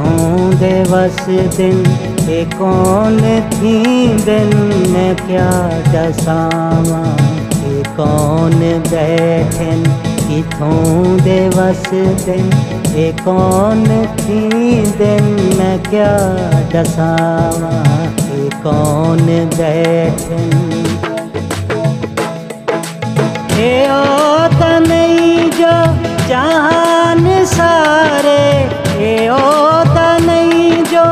किथों दे वस दिन ए कौन थी दिन मैं क्या दसावा ए कौन बैठन किथों दे वस दिन ए कौन थी दिन मैं क्या दसावा ए कौन बैठन ए ओ तनई जो जहान सारे ए ओ तनई जो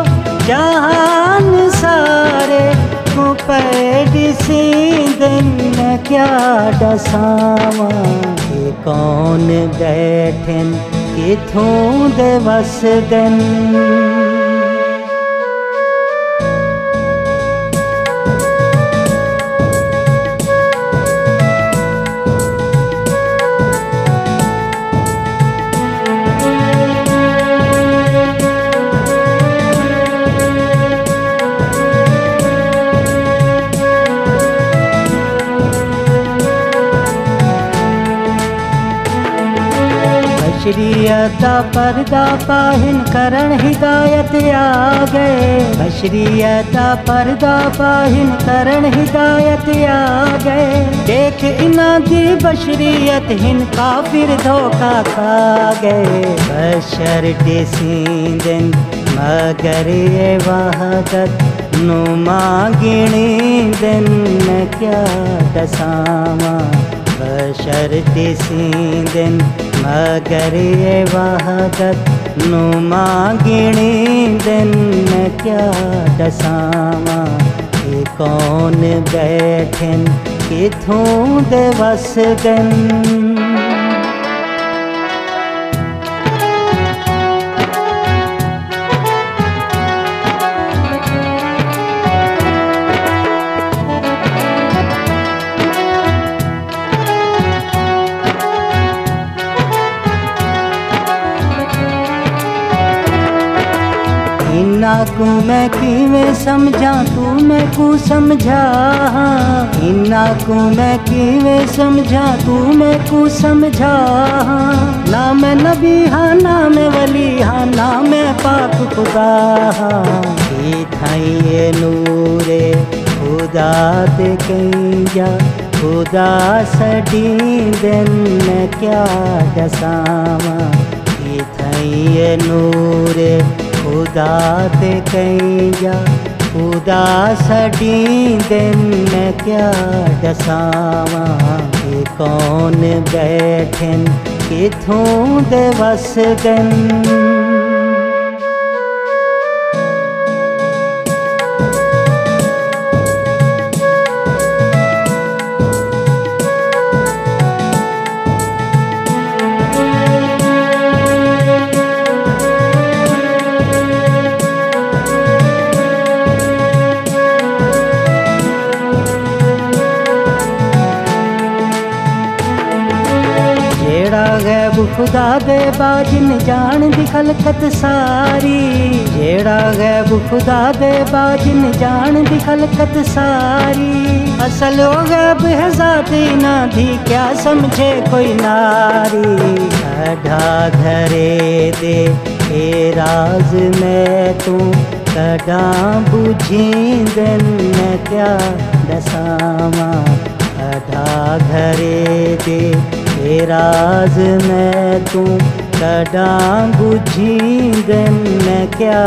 जहान सारे को पैड सी दिन मैं क्या दसावा ए कौन बैठन किथों दे वस दिन बशरियता पर्दा पाहिन करण हिदायत आ गए बशरियता पर्दा पाहिन करण हिदायत आ गए देख इना दी बशरियत हिन काफिर धोखा खा गए बशर डिसींदन मगर ये वहदत नुमा गिणी दिन मैं क्या दसावा बशर डिसींदन मगर ये वहदत नुमा गिणी दिन मैं क्या दसावा ए कौन बैठन किथों दे वस दिन इन्ना को मैं किवें समझा तू मैं को समझा इन्ना को मैं किवें समझा तू मैं को समझा ना मैं नबी हाँ ना मैं वली हाँ ना मैं पाक खुदा ये थाई ये नूरे खुदा दे कैया खुदा सडी दिन मैं क्या दसावा ये थाई ये नूरे खुदा ते कैया खुदा सडी दिन मैं क्या दसावा ए कौन बैठन किथों दे वस दिन गैब खुदा दे बाजिन जान दी खलकत सारी जेड़ा गैब खुदा दे बाजिन जान दी खलकत सारी असल ओ गैब है ज़ाती ना दी क्या समझे कोई नारी कढ़ा धरे दे ए राज मैं तू कढ़ा बुझी दिन मैं क्या दसावा कढ़ा घरे दे ए राज मैं तू कड़ा बुझी दिन मैं क्या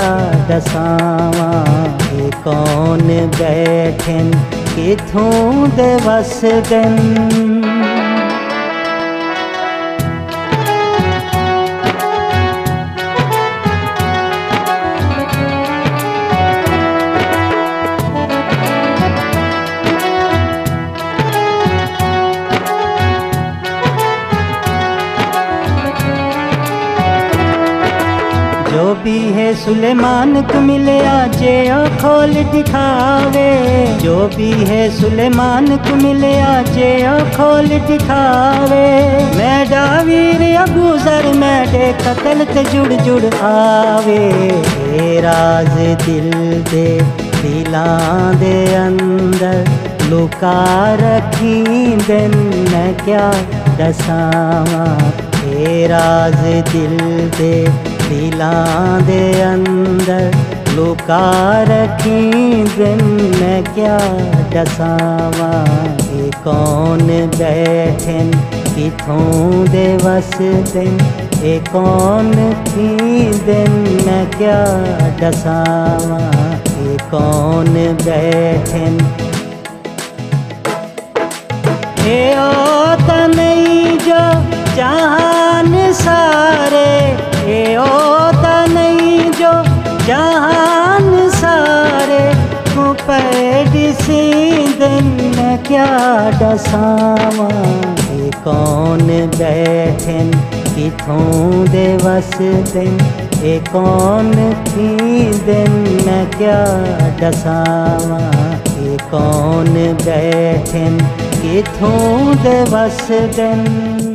दसावा ए कौन बैठन किथों दे वस दिन जो भी है सुलेमान को मिले आजे खोल दिखावे जो भी है सुलेमान को मिले आजे खोल दिखावे मैं डावीर अबू ज़र मैं दे कतल ते जुड़ जुड़ आवे ए राज दिल दे दिलां दे अंदर लुका रखी दिन मैं क्या दसावा ए राज दिल दे दिलां दे अंदर कार दिन मैं क्या दसावा। ये कौन बैठन किथों दे वस दिन, ये कौन थी दिन मैं क्या दसावा। ये कौन बैठन ए ओ तनई जो जहान सारे, ए ओ तनई जो जहान सारे को पैड सी दिन मैं क्या दसावा। ये कौन बैठन किथों दे वस दिन, ये कौन थी दिन मैं क्या दसावा। ये कौन बैठन किथों दे वस दिन।